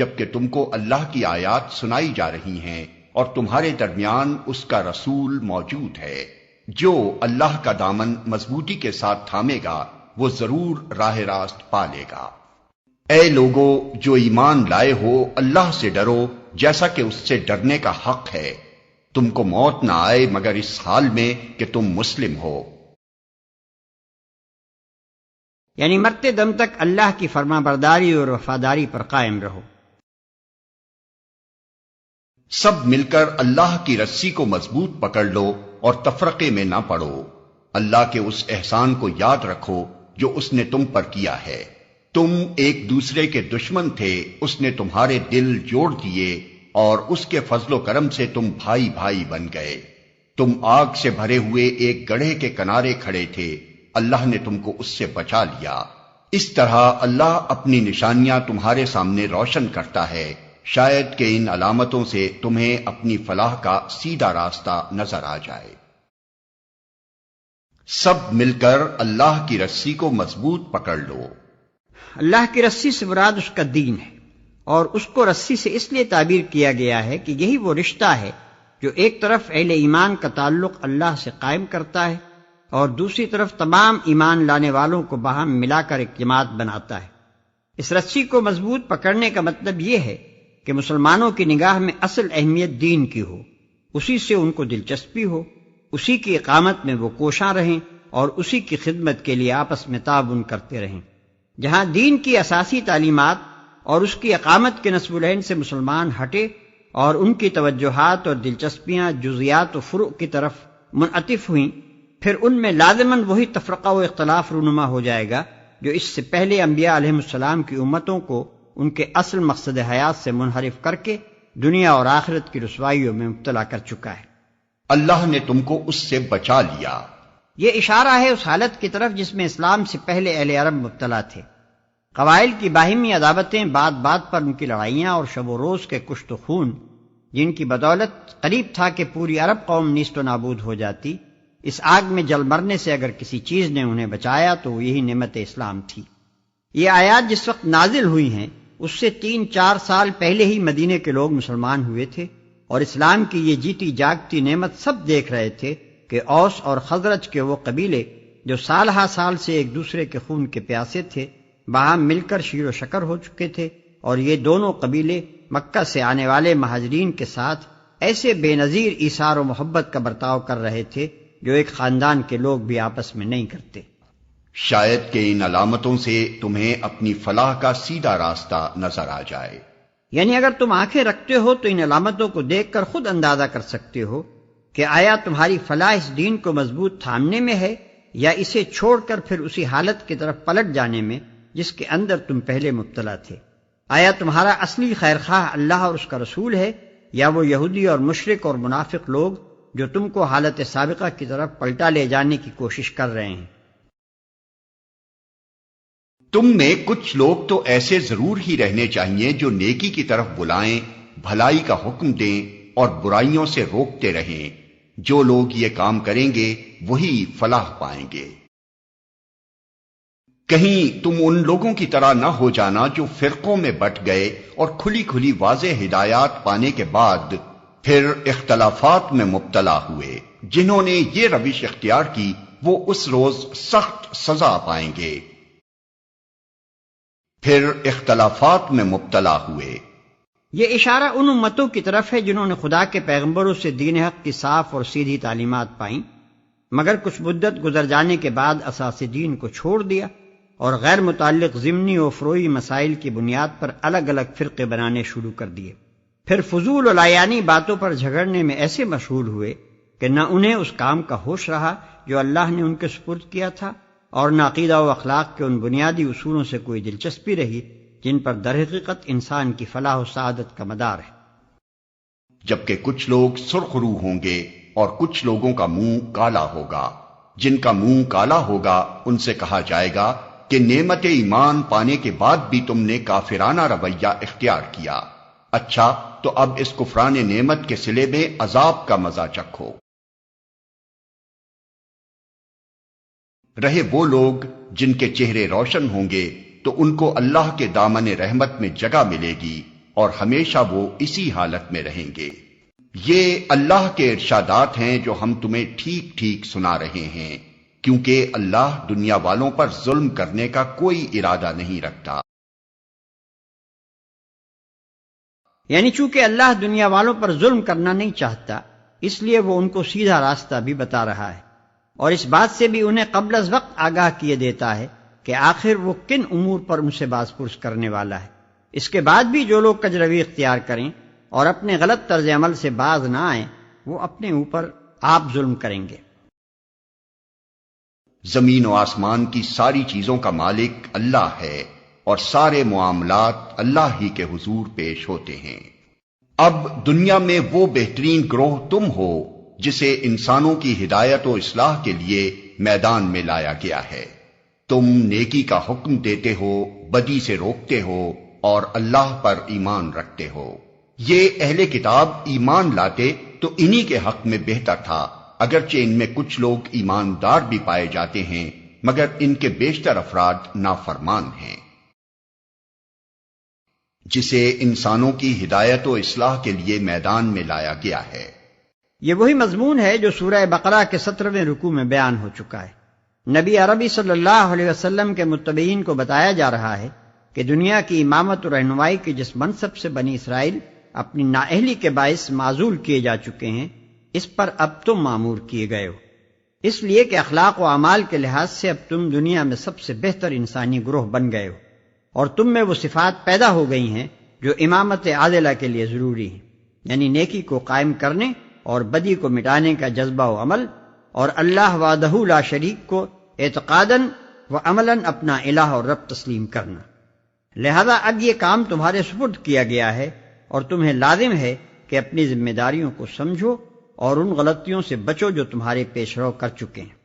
جبکہ تم کو اللہ کی آیات سنائی جا رہی ہیں اور تمہارے درمیان اس کا رسول موجود ہے۔ جو اللہ کا دامن مضبوطی کے ساتھ تھامے گا وہ ضرور راہ راست پا لے گا۔ اے لوگو جو ایمان لائے ہو، اللہ سے ڈرو جیسا کہ اس سے ڈرنے کا حق ہے۔ تم کو موت نہ آئے مگر اس حال میں کہ تم مسلم ہو۔ یعنی مرتے دم تک اللہ کی فرما برداری اور وفاداری پر قائم رہو۔ سب مل کر اللہ کی رسی کو مضبوط پکڑ لو اور تفرقے میں نہ پڑو۔ اللہ کے اس احسان کو یاد رکھو جو اس نے تم پر کیا ہے۔ تم ایک دوسرے کے دشمن تھے، اس نے تمہارے دل جوڑ دیے اور اس کے فضل و کرم سے تم بھائی بھائی بن گئے۔ تم آگ سے بھرے ہوئے ایک گڑھے کے کنارے کھڑے تھے، اللہ نے تم کو اس سے بچا لیا۔ اس طرح اللہ اپنی نشانیاں تمہارے سامنے روشن کرتا ہے، شاید کہ ان علامتوں سے تمہیں اپنی فلاح کا سیدھا راستہ نظر آ جائے۔ سب مل کر اللہ کی رسی کو مضبوط پکڑ لو۔ اللہ کی رسی سے مراد اس کا دین ہے، اور اس کو رسی سے اس لیے تعبیر کیا گیا ہے کہ یہی وہ رشتہ ہے جو ایک طرف اہل ایمان کا تعلق اللہ سے قائم کرتا ہے اور دوسری طرف تمام ایمان لانے والوں کو باہم ملا کر ایک جماعت بناتا ہے۔ اس رسی کو مضبوط پکڑنے کا مطلب یہ ہے کہ مسلمانوں کی نگاہ میں اصل اہمیت دین کی ہو، اسی سے ان کو دلچسپی ہو، اسی کی اقامت میں وہ کوشاں رہیں اور اسی کی خدمت کے لیے آپس میں تعاون کرتے رہیں۔ جہاں دین کی اساسی تعلیمات اور اس کی اقامت کے نصب العین سے مسلمان ہٹے اور ان کی توجہات اور دلچسپیاں جزیات و فروع کی طرف منعطف ہوئیں، پھر ان میں لازماً وہی تفرقہ و اختلاف رونما ہو جائے گا جو اس سے پہلے انبیاء علیہ السلام کی امتوں کو ان کے اصل مقصد حیات سے منحرف کر کے دنیا اور آخرت کی رسوائیوں میں مبتلا کر چکا ہے۔ اللہ نے تم کو اس سے بچا لیا۔ یہ اشارہ ہے اس حالت کی طرف جس میں اسلام سے پہلے اہل عرب مبتلا تھے۔ قبائل کی باہمی عداوتیں، بات بات پر ان کی لڑائیاں اور شب و روز کے کشت و خون، جن کی بدولت قریب تھا کہ پوری عرب قوم نیست و نابود ہو جاتی، اس آگ میں جل مرنے سے اگر کسی چیز نے انہیں بچایا تو وہ یہی نعمت اسلام تھی۔ یہ آیات جس وقت نازل ہوئی ہیں اس سے 3-4 سال پہلے ہی مدینے کے لوگ مسلمان ہوئے تھے، اور اسلام کی یہ جیتی جاگتی نعمت سب دیکھ رہے تھے کہ اوس اور خزرج کے وہ قبیلے جو سال ہا سال سے ایک دوسرے کے خون کے پیاسے تھے، باہم مل کر شیر و شکر ہو چکے تھے، اور یہ دونوں قبیلے مکہ سے آنے والے مہاجرین کے ساتھ ایسے بے نظیر ایثار و محبت کا برتاؤ کر رہے تھے جو ایک خاندان کے لوگ بھی آپس میں نہیں کرتے۔ شاید کہ ان علامتوں سے تمہیں اپنی فلاح کا سیدھا راستہ نظر آ جائے۔ یعنی اگر تم آنکھیں رکھتے ہو تو ان علامتوں کو دیکھ کر خود اندازہ کر سکتے ہو کہ آیا تمہاری فلاح اس دین کو مضبوط تھامنے میں ہے یا اسے چھوڑ کر پھر اسی حالت کی طرف پلٹ جانے میں جس کے اندر تم پہلے مبتلا تھے۔ آیا تمہارا اصلی خیرخواہ اللہ اور اس کا رسول ہے یا وہ یہودی اور مشرک اور منافق لوگ جو تم کو حالت سابقہ کی طرف پلٹا لے جانے کی کوشش کر رہے ہیں؟ تم میں کچھ لوگ تو ایسے ضرور ہی رہنے چاہیے جو نیکی کی طرف بلائیں، بھلائی کا حکم دیں اور برائیوں سے روکتے رہیں۔ جو لوگ یہ کام کریں گے وہی فلاح پائیں گے۔ کہیں تم ان لوگوں کی طرح نہ ہو جانا جو فرقوں میں بٹ گئے اور کھلی کھلی واضح ہدایات پانے کے بعد پھر اختلافات میں مبتلا ہوئے۔ جنہوں نے یہ روش اختیار کی وہ اس روز سخت سزا پائیں گے۔ پھر اختلافات میں مبتلا ہوئے۔ یہ اشارہ ان امتوں کی طرف ہے جنہوں نے خدا کے پیغمبروں سے دین حق کی صاف اور سیدھی تعلیمات پائیں، مگر کچھ مدت گزر جانے کے بعد اساس دین کو چھوڑ دیا اور غیر متعلق ضمنی و فروعی مسائل کی بنیاد پر الگ الگ فرقے بنانے شروع کر دیے۔ پھر فضول و لایانی باتوں پر جھگڑنے میں ایسے مشغول ہوئے کہ نہ انہیں اس کام کا ہوش رہا جو اللہ نے ان کے سپرد کیا تھا، اور نہ عقیدہ و اخلاق کے ان بنیادی اصولوں سے کوئی دلچسپی رہی جن پر در حقیقت انسان کی فلاح و سعادت کا مدار ہے۔ جبکہ کچھ لوگ سرخ رو ہوں گے اور کچھ لوگوں کا منہ کالا ہوگا۔ جن کا منہ کالا ہوگا ان سے کہا جائے گا کہ نعمت ایمان پانے کے بعد بھی تم نے کافرانہ رویہ اختیار کیا۔ اچھا تو اب اس کفران نعمت کے صلے میں عذاب کا مزہ چکھو۔ رہے وہ لوگ جن کے چہرے روشن ہوں گے تو ان کو اللہ کے دامن رحمت میں جگہ ملے گی، اور ہمیشہ وہ اسی حالت میں رہیں گے۔ یہ اللہ کے ارشادات ہیں جو ہم تمہیں ٹھیک ٹھیک سنا رہے ہیں، کیونکہ اللہ دنیا والوں پر ظلم کرنے کا کوئی ارادہ نہیں رکھتا۔ یعنی چونکہ اللہ دنیا والوں پر ظلم کرنا نہیں چاہتا، اس لیے وہ ان کو سیدھا راستہ بھی بتا رہا ہے، اور اس بات سے بھی انہیں قبل از وقت آگاہ کیے دیتا ہے کہ آخر وہ کن امور پر ان سے باز پرس کرنے والا ہے۔ اس کے بعد بھی جو لوگ کجروی اختیار کریں اور اپنے غلط طرز عمل سے باز نہ آئیں، وہ اپنے اوپر آپ ظلم کریں گے۔ زمین و آسمان کی ساری چیزوں کا مالک اللہ ہے، اور سارے معاملات اللہ ہی کے حضور پیش ہوتے ہیں۔ اب دنیا میں وہ بہترین گروہ تم ہو جسے انسانوں کی ہدایت و اصلاح کے لیے میدان میں لایا گیا ہے۔ تم نیکی کا حکم دیتے ہو، بدی سے روکتے ہو، اور اللہ پر ایمان رکھتے ہو۔ یہ اہل کتاب ایمان لاتے تو انہی کے حق میں بہتر تھا، اگرچہ ان میں کچھ لوگ ایماندار بھی پائے جاتے ہیں، مگر ان کے بیشتر افراد نافرمان ہیں۔ جسے انسانوں کی ہدایت و اصلاح کے لیے میدان میں لایا گیا ہے۔ یہ وہی مضمون ہے جو سورہ بقرہ کے 17ویں رکوع میں بیان ہو چکا ہے۔ نبی عربی صلی اللہ علیہ وسلم کے متبعین کو بتایا جا رہا ہے کہ دنیا کی امامت و رہنمائی کے جس منصب سے بنی اسرائیل اپنی نااہلی کے باعث معزول کیے جا چکے ہیں، اس پر اب تم معمور کیے گئے ہو، اس لیے کہ اخلاق و اعمال کے لحاظ سے اب تم دنیا میں سب سے بہتر انسانی گروہ بن گئے ہو، اور تم میں وہ صفات پیدا ہو گئی ہیں جو امامت عادلہ کے لیے ضروری ہیں، یعنی نیکی کو قائم کرنے اور بدی کو مٹانے کا جذبہ و عمل، اور اللہ وحدہ لا شریک کو اعتقاداً و عملاً اپنا الہ اور رب تسلیم کرنا۔ لہذا اب یہ کام تمہارے سپرد کیا گیا ہے، اور تمہیں لازم ہے کہ اپنی ذمہ داریوں کو سمجھو اور ان غلطیوں سے بچو جو تمہارے پیش رو کر چکے ہیں۔